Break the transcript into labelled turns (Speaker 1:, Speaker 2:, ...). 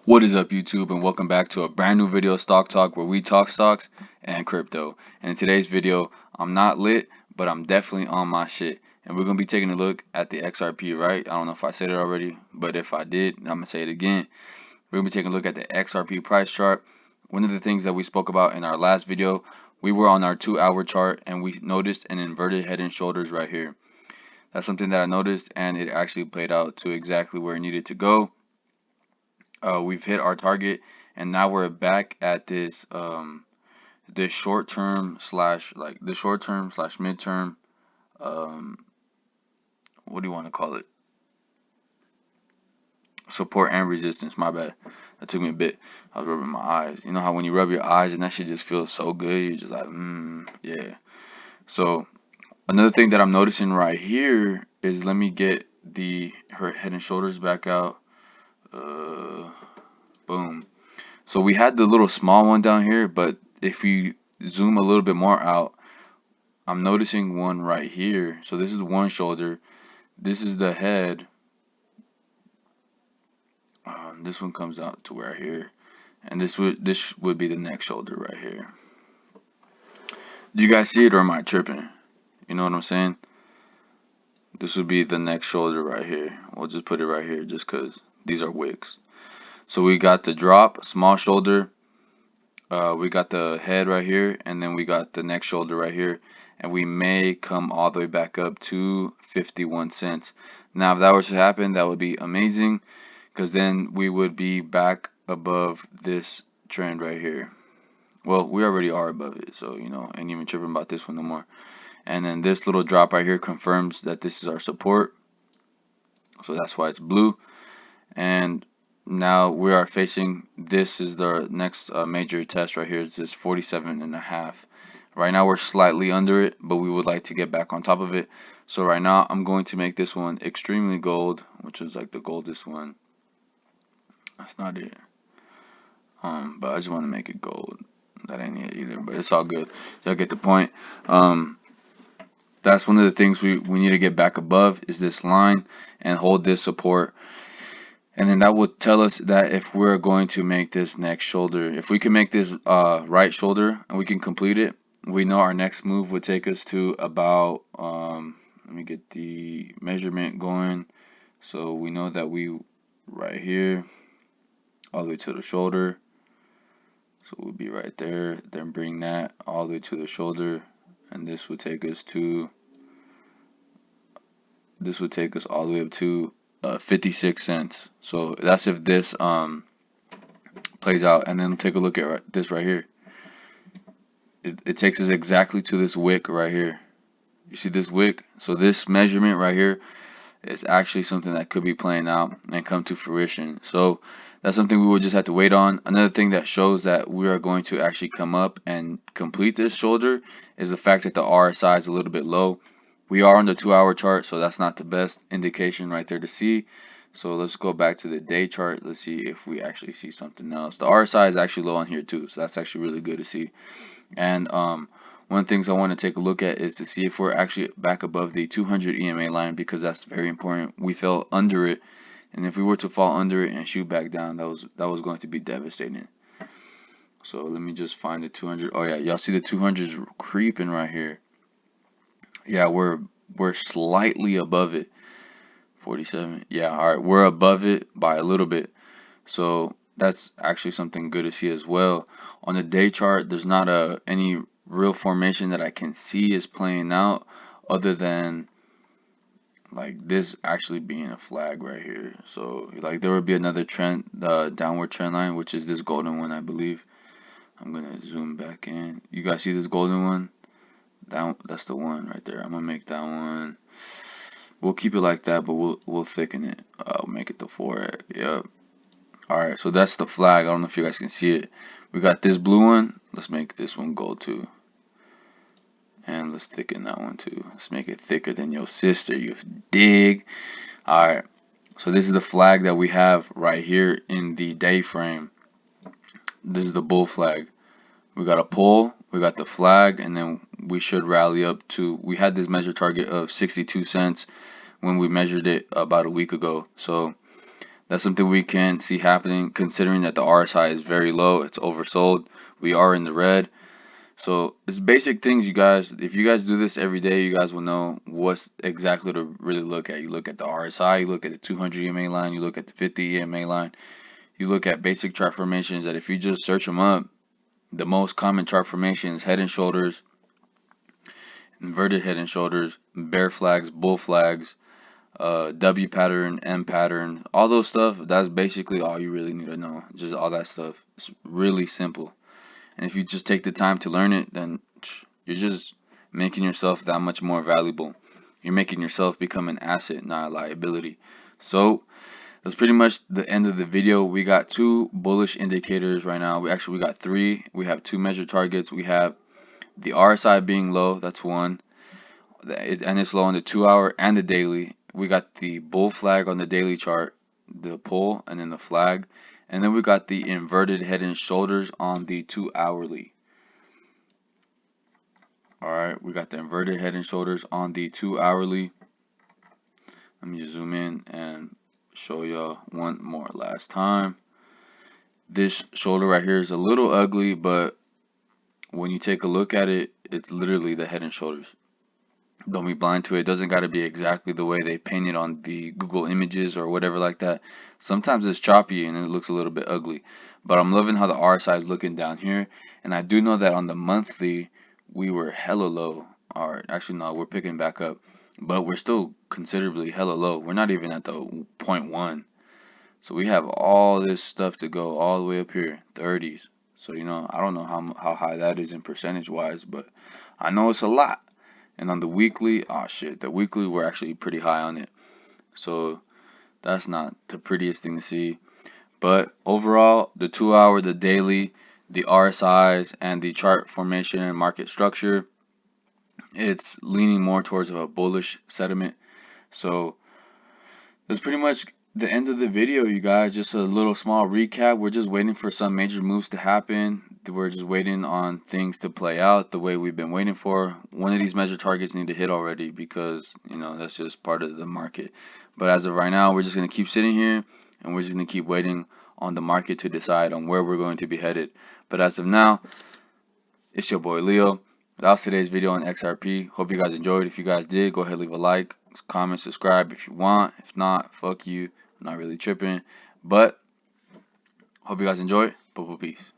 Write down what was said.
Speaker 1: What is up, YouTube, and welcome back to a brand new video, Stock Talk, where we talk stocks and crypto. And in today's video, I'm not lit, but I'm definitely on my shit. And we're gonna be taking a look at the XRP, right? I don't know if I said it already, but if I did, I'm gonna say it again. We're gonna be taking a look at the XRP price chart. One of the things that we spoke about in our last video, we were on our 2-hour chart and we noticed an inverted head and shoulders right here. That's something that I noticed, and it actually played out to exactly where it needed to go. We've hit our target, and now we're back at this short term slash midterm, um what do you want to call it, support and resistance. My bad, that took me a bit. I was rubbing my eyes. You know how when you rub your eyes and that shit just feels so good, you're just like, yeah. So another thing that I'm noticing right here is, let me get her head and shoulders back out. Boom. So we had the little small one down here, but if you zoom a little bit more out, I'm noticing one right here. So this is one shoulder, this is the head. This one comes out to right here, and this would be the next shoulder right here. Do you guys see it, or am I tripping? You know what I'm saying? This would be the next shoulder right here. We'll just put it right here just because these are wicks. So we got the drop, small shoulder, we got the head right here, and then we got the next shoulder right here, and we may come all the way back up to 51 cents. Now if that were to happen, that would be amazing, because then we would be back above this trend right here. Well, we already are above it, so you know, ain't even tripping about this one no more. And then this little drop right here confirms that this is our support, so that's why it's blue. And now we are facing, this is the next major test right here, is this 47.5. Right now we're slightly under it, but we would like to get back on top of it. So right now I'm going to make this one extremely gold, which is like the goldest one. That's not it. But I just want to make it gold. That ain't it either, but it's all good. Y'all get the point. That's one of the things we need to get back above, is this line and hold this support. And then that will tell us that if we're going to make this next shoulder, if we can make this right shoulder and we can complete it, we know our next move would take us to about, let me get the measurement going. So we know that we right here all the way to the shoulder. So we'll be right there, then bring that all the way to the shoulder, and this would take us all the way up to 56 cents. So that's if this plays out. And then take a look at this right here. It takes us exactly to this wick right here. You see this wick? So this measurement right here is actually something that could be playing out and come to fruition. So that's something we will just have to wait on. Another thing that shows that we are going to actually come up and complete this shoulder is the fact that the RSI is a little bit low. We are on the 2-hour chart, so that's not the best indication right there to see. So let's go back to the day chart. Let's see if we actually see something else. The RSI is actually low on here too, so that's actually really good to see. And one of the things I want to take a look at is to see if we're actually back above the 200 EMA line, because that's very important. We fell under it, and if we were to fall under it and shoot back down, that was going to be devastating. So let me just find the 200. Oh yeah, y'all see the 200s creeping right here. Yeah, we're slightly above it. 47. Yeah, all right, we're above it by a little bit. So that's actually something good to see as well. On the day chart, there's not any real formation that I can see is playing out, other than like this actually being a flag right here. So like there would be another trend, downward trend line, which is this golden one, I believe. I'm gonna zoom back in. You guys see this golden one? That's the one right there. I'm gonna make that one. We'll keep it like that, but we'll thicken it. I'll make it the 4. Yep. Alright, so that's the flag. I don't know if you guys can see it. We got this blue one. Let's make this one gold too. And let's thicken that one too. Let's make it thicker than your sister, you dig? Alright, so this is the flag that we have right here in the day frame. This is the bull flag. We got a pull, we got the flag, and then we should rally up to, we had this measure target of 62 cents when we measured it about a week ago. So That's something we can see happening, considering that the RSI is very low. It's oversold. We are in the red. So it's basic things, you guys. If you guys do this every day, you guys will know what's exactly to really look at. You look at the RSI, you look at the 200 EMA line, you look at the 50 EMA line, you look at basic chart formations that if you just search them up, the most common chart formations: head and shoulders, inverted head and shoulders, bear flags, bull flags, W pattern, M pattern, all those stuff. That's basically all you really need to know. Just all that stuff. It's really simple. And if you just take the time to learn it, then you're just making yourself that much more valuable. You're making yourself become an asset, not a liability. So that's pretty much the end of the video. We got two bullish indicators right now. We got three. We have two measured targets. We have the RSI being low. That's one. And it's low on the 2-hour and the daily. We got the bull flag on the daily chart, the pull, and then the flag. And then we got the inverted head and shoulders on the 2-hourly. Alright, we got the inverted head and shoulders on the 2-hourly. Let me just zoom in and show y'all one more last time. This shoulder right here is a little ugly, but when you take a look at it, it's literally the head and shoulders. Don't be blind to it. It doesn't got to be exactly the way they paint it on the Google images or whatever like that. Sometimes it's choppy and it looks a little bit ugly. But I'm loving how the RSI is looking down here. And I do know that on the monthly, we were hella low. Or actually, no, we're picking back up. But we're still considerably hella low. We're not even at the 0.1. So we have all this stuff to go all the way up here, 30s. So, you know, I don't know how high that is in percentage wise, but I know it's a lot. And on the weekly, oh shit, the weekly we're actually pretty high on it. So that's not the prettiest thing to see. But overall, the 2-hour, the daily, the RSIs, and the chart formation and market structure, it's leaning more towards a bullish sentiment. So that's pretty much the end of the video, you guys. Just a little small recap. We're just waiting for some major moves to happen. We're just waiting on things to play out the way we've been waiting for. One of these major targets need to hit already because, you know, that's just part of the market. But as of right now, we're just going to keep sitting here and we're just going to keep waiting on the market to decide on where we're going to be headed. But as of now, it's your boy Leo. That was today's video on XRP. Hope you guys enjoyed. If you guys did, go ahead, leave a like, comment, subscribe if you want. If not, fuck you. I'm not really tripping. But hope you guys enjoyed. Peace.